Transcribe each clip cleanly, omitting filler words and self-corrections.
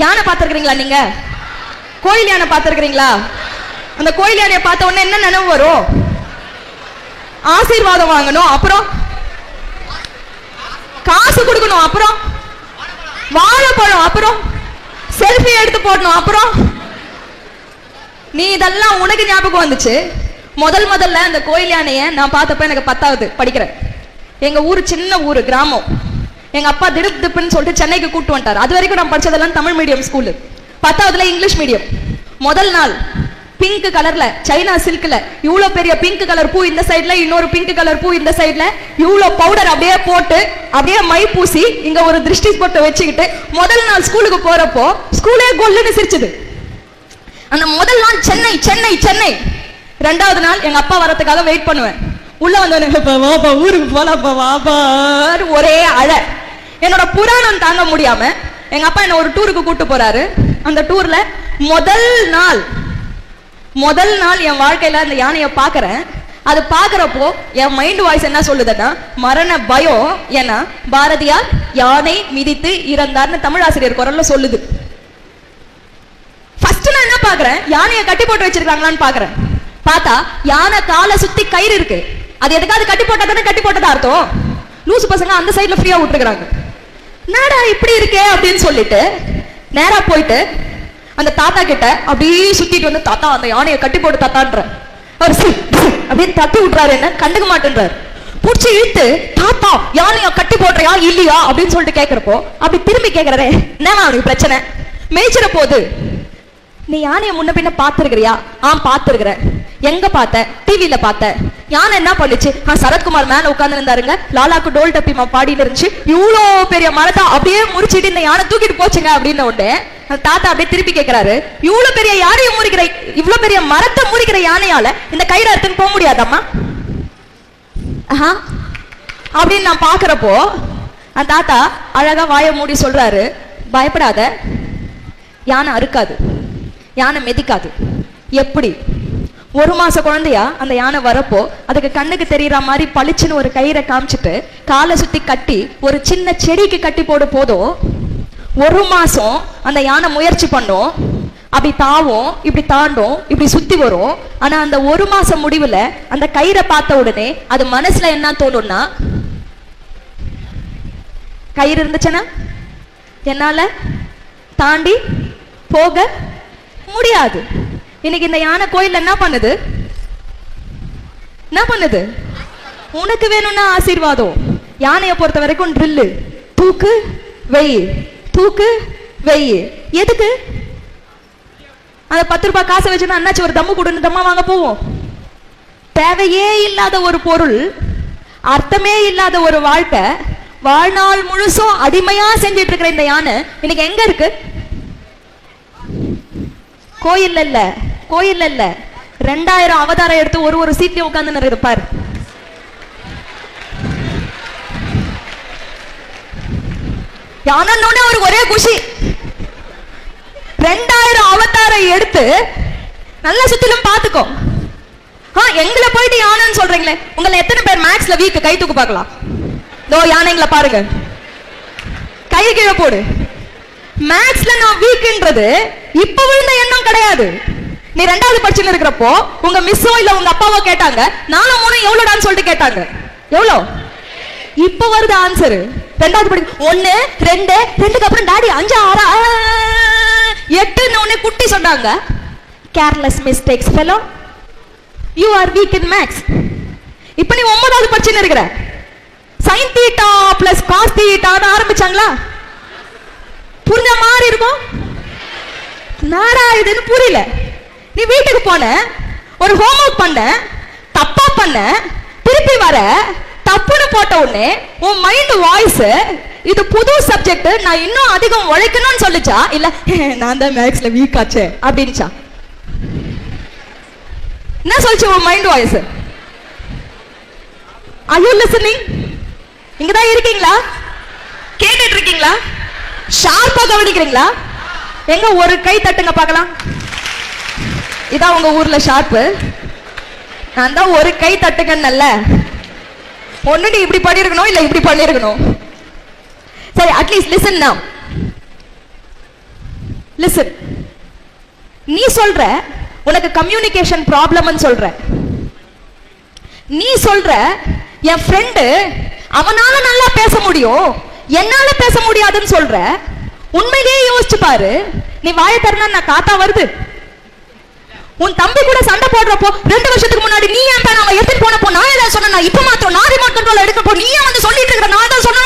யானை பார்த்திருக்கிறீங்களா நீங்க? கோயில் யானை பார்த்திருக்கிறீங்களா? அந்த கோயில் யானையை பார்த்த உடனே என்ன நினைவு வரும்? ஆசீர்வாதம் வாங்கணும், அப்புறம் காசு கொடுக்கணும், அப்புறம் வாழைப்பழம், அப்புறம் செல்ஃபி எடுத்து போடணும், அப்புறம் நீ இதெல்லாம் உனக்கு ஞாபகம் வந்துச்சு. முதல்ல அந்த கோயில் யானையை நான் பார்த்தப்ப எனக்கு 10வது படிக்கிறேன். எங்க ஊர் சின்ன ஊர், கிராமம். எங்க அப்பா திடுப்புன்னு சொல்லிட்டு சென்னைக்கு கூட்டு வந்துட்டார். அது வரைக்கும் நான் படிச்சதெல்லாம் தமிழ் மீடியம் ஸ்கூலு. 10வதுல இங்கிலீஷ் மீடியம். முதல் நாள் பிங்க் கலர்ல சைனா சில்க்ல இவ்வளோ பெரிய பிங்க் கலர் பூ இந்த சைட்ல, இன்னொரு பிங்க் கலர் பூ இந்த சைட்ல, இவ்வளோ பவுடர் அப்படியே போட்டு அப்படியே மை பூசி இங்க ஒரு திருஷ்டி போட்டு வச்சுக்கிட்டு முதல் நாள் ஸ்கூலுக்கு போறப்போ ஸ்கூலே கொல்லுன்னு சிரிச்சுது. அந்த முதல் நாள் சென்னை சென்னை சென்னை. 2வது நாள் எங்க அப்பா வரதுக்காக வெயிட் பண்ணுவேன். உள்ள வந்து ஊருக்கு போலாப்பா வாப்பா ஒரே அழ. என்னோட புராணம் தாங்க முடியாம எங்க அப்பா என்ன ஒரு டூருக்கு கூட்டு போறாரு. அந்த டூர்ல முதல் நாள் என் வாழ்க்கையில அந்த யானையை பாக்குறேன். அது பாக்குறப்போ என் மைண்ட் வாய்ஸ் என்ன சொல்லுதுன்னா மரண பயம். ஏன்னா பாரதியார் யானை மிதித்து இறந்தார்னு தமிழாசிரியர் குரல்ல சொல்லுது. ஃபர்ஸ்ட் நான் என்ன பாக்குறேன், யானையை கட்டி போட்டு வச்சிருக்காங்களான்னு பாக்குறேன். பார்த்தா யானை காலை சுத்தி கயிறு இருக்கு. அது எதுக்காவது கட்டி போட்டா தானே கட்டி போட்டதா அர்த்தம். லூசு பசங்க அந்த சைட்ல ஃப்ரீயா விட்டுருக்காங்க. நாடா இப்படி இருக்கே அப்படின்னு சொல்லிட்டு நேரா போயிட்டு அந்த தாத்தா கிட்ட அப்படியே சுத்திட்டு வந்து, தாத்தா அந்த யானையை கட்டி போட்டு தாத்தான்ற அவர் அப்படின்னு தட்டி விட்டுறாரு. என்ன கண்டுக்க மாட்டேன்றாரு. புடிச்சு இழுத்து தாத்தா யானையை கட்டி போடுறியா இல்லையா அப்படின்னு சொல்லிட்டு கேட்கிறப்போ அப்படி திரும்பி கேட்கிறே, என்னவா அவனுக்கு பிரச்சனை? மேய்ச்சிட போது நீ யானையை முன்ன பின்ன பாத்துருக்கிறியா? பாத்துருக்கிற. எங்க பார்த்த? டிவில பார்த்த. யானை என்ன பண்ணுச்சு? சரத்குமார் மேல உட்கார்ந்து இருந்தாருங்க, லாலாக்கு டோல் டப்பிமா பாடின்னு இருந்துச்சு. இவ்வளோ பெரிய மரத்தை அப்படியே முறிச்சிட்டு இந்த யானை தூக்கிட்டு போச்சுங்க அப்படின்னு உடனே தாத்தா அப்படியே திருப்பி கேட்கிறாரு, இவ்வளவு பெரிய யானையை முறிக்கிற, இவ்வளவு பெரிய மரத்தை முறிக்கிற யானையால இந்த கயிறு அறுத்துன்னு போக முடியாதம்மா அப்படின்னு நான் பாக்குறப்போ அந்த தாத்தா அழகா வாயை மூடி சொல்றாரு, பயப்படாத, யானை அறுக்காது, யானை மிதிக்காது. எப்படி? 1 மாச குழந்தையா அந்த யானை வரப்போ அதுக்கு கண்ணுக்கு தெரியற மாதிரி பளிச்சுன்னு ஒரு கயிறை காமிச்சிட்டு காலை சுத்தி கட்டி ஒரு சின்ன செடிக்கு கட்டி போடு போதும். 1 மாசம் அந்த யானை முயற்சி பண்ணும், அப்படி தாவும், இப்படி தாண்டும், இப்படி சுத்தி வரும். ஆனா அந்த 1 மாசம் முடிவுல அந்த கயிறை பார்த்த உடனே அது மனசுல என்ன தோணும்னா, கயிறு இருந்துச்சுன்னா என்னால தாண்டி போக முடியாது. இன்னைக்கு இந்த யானை கோயில் என்ன பண்ணுது? உனக்கு வேணும்னா ஆசீர்வாதம். யானையை பொறுத்த வரைக்கும் ட்ரில்லு, தூக்கு வெயி, தூக்கு வெயி. எதுக்கு? அந்த 10 ரூபாய் காசை வச்சுன்னா அண்ணாச்சி ஒரு தம்மு கொடுன்னு தம்மா வாங்க போவோம். தேவையே இல்லாத ஒரு பொருள், அர்த்தமே இல்லாத ஒரு வாழ்க்கை, வாழ்நாள் முழுசும் அடிமையா செஞ்சிட்டு இருக்கிற இந்த யானை இன்னைக்கு எங்க இருக்கு? கோயில் இல்ல 2000 அவதாரம் எடுத்து ஒரு சீட்லயும் உட்கார்ந்து இருப்பார். யானோட அவருக்கு ஒரே குஷி. 2000 அவதாரம் எடுத்து நல்ல சுத்திலும் பாத்துக்கோ. எங்களை போயிட்டு யானைன்னு சொல்றீங்களே, உங்களை எத்தனை பேர் மேக்ஸ்ல வீக்? கை தூக்கு பார்க்கலாம். யானைங்களை பாருங்க, கை கீழே போடு. மேக்ஸ்ல நான் வீக்ன்றது இப்ப விழுந்த எண்ணம் கிடையாது. நீ 2வது படிச்சுன்னு இருக்கிறப்போ உங்க மிஸ்ஸோ இல்ல உங்க அப்பாவோ கேட்டாங்க 4 3 எவ்வளவுடான்னு சொல்லிட்டு கேட்டாங்க. எவ்வளோ? இப்ப வருது ஆன்சர். 2வது படி 1 2 2க்கு அப்புறம் டாடி 5 6 8ன்னு உடனே குட்டி சொன்னாங்க. Careless mistakes fellow, you are weak in maths. இப்ப நீ 9வது படிச்சுன்னு இருக்கிற. sin θ + cos θ ஆரம்பிச்சாங்களா? புரிஞ்ச மாதிரி இருக்கும். நாடா இதுன்னு புரியல. நீ வீட்டுக்கு போன, ஒரு ஹோம்வொர்க் பண்ண, தப்பா பண்ண, திருப்பி வர, தப்புன்னு போட்ட உடனே உன் மைண்ட் வாய்ஸ் இது புது சப்ஜெக்ட், நான் இன்னும் அதிகம் உழைக்கணும்னு சொல்லிச்சா இல்ல நான் தான் மேக்ஸ்ல வீக் ஆச்சே அப்படின்ச்சா? என்ன சொல்லிச்சு உன் mind voice? Are you listening? இங்கதான் இருக்கீங்களா? கேட்டுட்டு இருக்கீங்களா? ஷார்ப்பா கவனிக்கிறீங்களா? எங்க ஒரு கை தட்டுங்க பார்க்கலாம். இதான் உங்க ஊர்ல ஷார்ப்பு. நான் தான் ஒரு கை தட்டுங்கன்னல்ல. ஒண்ணு நீ இப்படி பண்ணிருக்கணும் இல்ல இப்படி பண்ணிருக்கணும். சரி, அட்லீஸ்ட் லிசன் நவ. லிசன். நீ சொல்ற உனக்கு கம்யூனிகேஷன் ப்ராப்ளம்னு சொல்ற. நீ சொல்ற என் ஃப்ரெண்டு அவனால நல்லா பேச முடியும், என்னால பேச முடியாதுன்னு சொல்ற. உண்மையிலேயே யோசிச்சு பாரு, நீ வாயை திறந்தா நான் காத்தா வருது. உன் தம்பி கூட சண்டை போடுறப்போ 2 வருஷத்துக்கு முன்னாடி நீ ஏன் பேன் அவன் எடுத்துட்டு போனப்போ நான் ஏதாவது சொன்னா, இப்ப மாத்திரம் நான் ரிமோட் கண்ட்ரோல் எடுக்கப்போ நீ ஏன் வந்து சொல்லிட்டு இருக்கிற, நான் ஏதாவது சொன்னா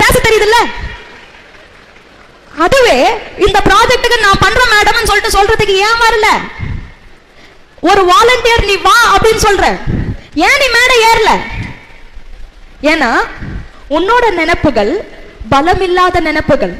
பேச தெரியுதுல்ல. அதுவே இந்த ப்ராஜெக்ட்டுக்கு நான் பண்றேன் மேடம் சொல்றதுக்கு ஏன் வரல? ஒரு வாலண்டியர் நீ வா அப்படின்னு சொல்ற, ஏன் நீ மேடை ஏறல? ஏன்னா உன்னோட நினைப்புகள் பலமில்லாத நினைப்புகள்.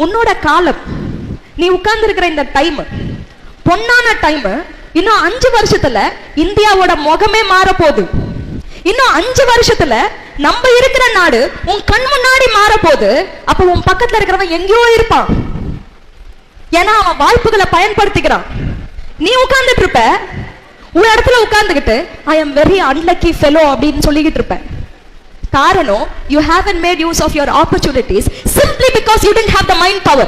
உன்னோட காலம், நீ உட்கார்ந்து இருக்கிற இந்த டைம் பொன்னான டைம். இன்னும் 5 வருஷத்துல இந்தியாவோட முகமே மாற போகுது. இன்னும் 5 வருஷத்துல நம்ம இருக்கிற நாடு உன் கண் முன்னாடி மாற போகுது. அப்ப உன் பக்கத்துல இருக்கிறவன் எங்கேயோ இருப்பான். ஏன்னா அவன் வாய்ப்புகளை பயன்படுத்திக்கிறான். நீ உட்கார்ந்துட்டு இருப்ப, உன் இடத்துல உட்கார்ந்துகிட்டு I am very unlucky fellow அப்படின்னு சொல்லிக்கிட்டு இருப்ப. காரணம், you haven't made use of your opportunities simply because you didn't have the mind power.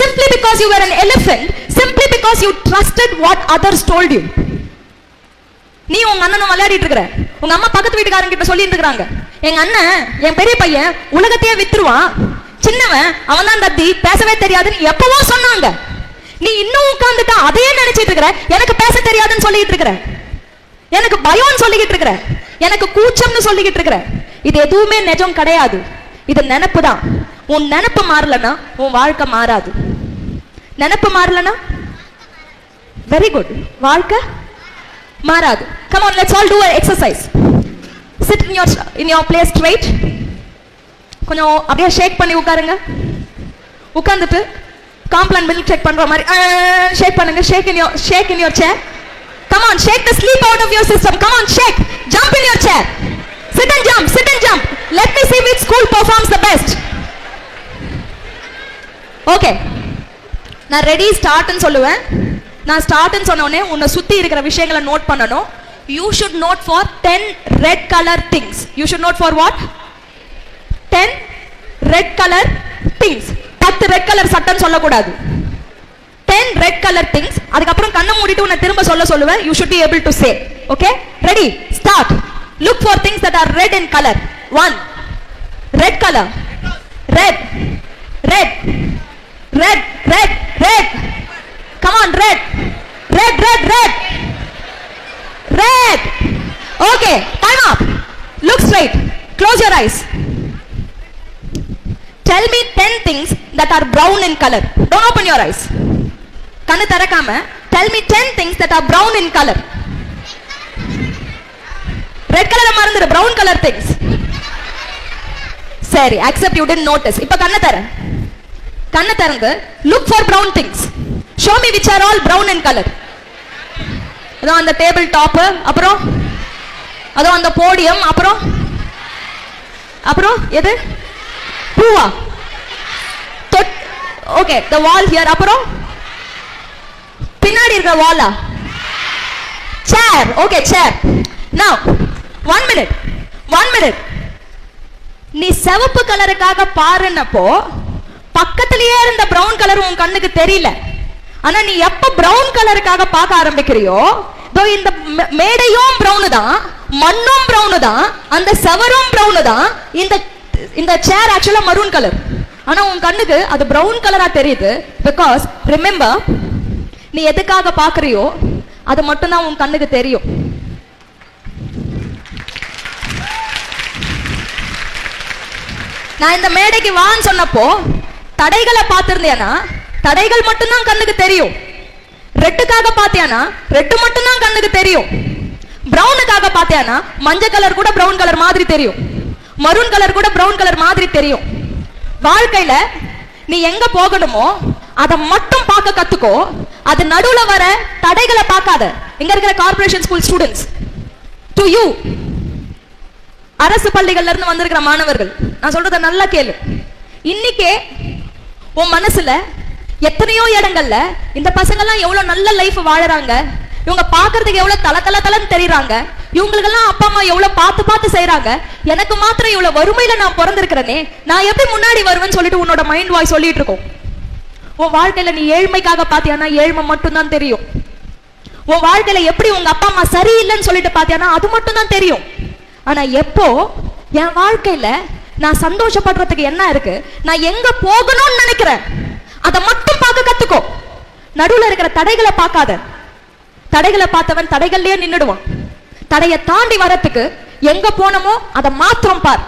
Simply because you were an elephant, simply because you trusted what others told you. நீ உங்க அண்ணனும் விளையாடிட்டு இருக்கிற, உங்க அம்மா பக்கத்து வீட்டுக்காரங்க கிட்ட சொல்லிட்டு இருக்காங்க, எங்க அண்ணன் என் பெரிய பையன் உலகத்தையே வித்துருவான், சின்னவன் அவன் தான் தத்தி, பேசவே தெரியாதுன்னு எப்பவோ சொன்னாங்க. நீ இன்னும் உட்கார்ந்துட்டா அதையே நினைச்சிட்டு இருக்கிற. எனக்கு பேச தெரியாதுன்னு சொல்லிட்டு இருக்கிற, எனக்கு பயம்னு சொல்லிக்கிட்டு இருக்கிற, எனக்கு கூச்சம்னு சொல்லிக்கிட்டு இருக்கிற. இது எதுவுமே நிஜம் கிடையாது. இது நினைப்பு தான். உன் நினைப்பு மாறலனா உன் வாழ்க்கை மாறாது. நினைப்பு மாறலனா வெரி குட், வாழ்க்கை மாறாது. Come on, let's all do an exercise. Sit in your place straight. கொஞ்சம் அப்படியே ஷேக் பண்ணி உட்காருங்க. உட்கார்ந்துட்டு காம்ப்ளான் மில்க் ஷேக் பண்ற மாதிரி ஷேக் பண்ணுங்க. Shake in your chair. Come on, shake the sleep out of your system. Come on, shake. Jump in your chair. Sit and jump, sit and jump. Let me see which school performs the best. Okay. நான் ready ஸ்டார்ட்னு சொல்லுவேன். நான் ஸ்டார்ட்னு சொன்ன உடனே உன்னை சுத்தி இருக்கிற விஷயங்களை note பண்ணணும். You should note for 10 red color things. You should note for what? 10 red color things. 10 red color சட்டம் சொல்லக்கூடாது. 10 red color things. அதுக்கப்புறம் கண்ணை மூடிட்டு உன்னை திரும்ப சொல்லுவேன். You should be able to say. Okay? Ready? Start. Look for things that are red in color. 1. Red color. Red. Red. Red. Red. Red. Come on, red. Red. Red. Red. Red. Okay. Time up. Look straight. Close your eyes. Tell me 10 things that are brown in color. Don't open your eyes. கண்ணு திறக்காம tell me 10 things that are brown in color. Red color மறந்துடு, brown color things. சரி, accept you didn't notice. இப்ப கண்ணு திறந்து look for brown things. Show me which are all brown in color. அதோ அந்த table top, அப்புறம் அதோ அந்த podium, அப்புறம் எது பூவா? Okay, the wall here. அப்புறம் பின்னாடி இருக்கிற வாலா? சேர். ஓகே, சேர். Now 1 minute. நீ சிவப்பு கலருக்காக பாருனப்போ பக்கத்திலேயே இருந்த பிரவுன் கலர் உன் கண்ணுக்கு தெரியல. ஆனா நீ எப்ப பிரவுன் கலருக்காக பார்க்க ஆரம்பிக்கிறியோ, இந்த மேடையும் பிரவுன் தான், மண்ணும் பிரவுன் தான், அந்த செவரும் பிரவுன் தான், இந்த சேர் ஆக்சுவலா மரூன் கலர். ஆனா உன் கண்ணுக்கு அது பிரவுன் கலரா தெரியுது. பிகாஸ் ரிமெம்பர், நீ எதுக்காக பாக்குறியோ அது மட்டும்தான் உன் கண்ணுக்கு தெரியும். நான் இந்த மேடைக்கு வான்னு சொன்னப்போ தடைகளை பார்த்திருந்தேனா தடைகள் மட்டும்தான் கண்ணுக்கு தெரியும். ரெட்டுக்காக பார்த்தியானா ரெட்டு மட்டும்தான் கண்ணுக்கு தெரியும். பிரவுனுக்காக பார்த்தியானா மஞ்சள் கலர் கூட பிரவுன் கலர் மாதிரி தெரியும், மரூன் கலர் கூட பிரவுன் கலர் மாதிரி தெரியும். வாழ்க்கையில நீ எங்க போகணுமோ அதை மட்டும் பார்க்க கத்துக்கோ. அது நடுவுல வர தடைகளை பார்க்காத. எங்க இருக்கிற corporation school students, to you, அரசு பள்ளிகள்ல இருந்து வந்திருக்கிற மாணவர்கள், நான் சொல்றத நல்லா கேளு. இன்னைக்கே உன் மனசுல எத்தனையோ இடங்கள்ல இந்த பசங்க எல்லாம் எவ்வளவு நல்ல லைஃப் வாழறாங்க, இவங்க பாக்குறதுக்கு எவ்வளவு தலன்னு தெரியுறாங்க, இவங்களுக்கெல்லாம் அப்பா அம்மா எவ்வளவு பார்த்து செய்யறாங்க, எனக்கு மாத்திரம் இவ்வளவு வறுமையில நான் பிறந்திருக்கிறேனே, நான் எப்படி முன்னாடி வருவேன்னு சொல்லிட்டு உன்னோட மைண்ட் வாய்ஸ் சொல்லிட்டு இருக்கோம். உன் வாழ்க்கையில நீ ஏழ்மைக்காக பாத்தியானா ஏழ்மை மட்டும் தான் தெரியும். உன் வாழ்க்கையில எப்படி உங்க அப்பா அம்மா சரியில்லைன்னு சொல்லிட்டு பாத்தியானா அது மட்டும் தான் தெரியும். ஆனா எப்போ என் வாழ்க்கையில நான் சந்தோஷப்படுறதுக்கு என்ன இருக்கு, நான் எங்க போகணும்னு நினைக்கிறேன் அதை மட்டும் பார்க்க கத்துக்கோ. நடுவுல இருக்கிற தடைகளை பார்க்காத. தடைகளை பார்த்தவன் தடைகள்லயே நின்னுடுவான். தடையை தாண்டி வரத்துக்கு எங்க போனமோ அதை மாத்திரம் பார்.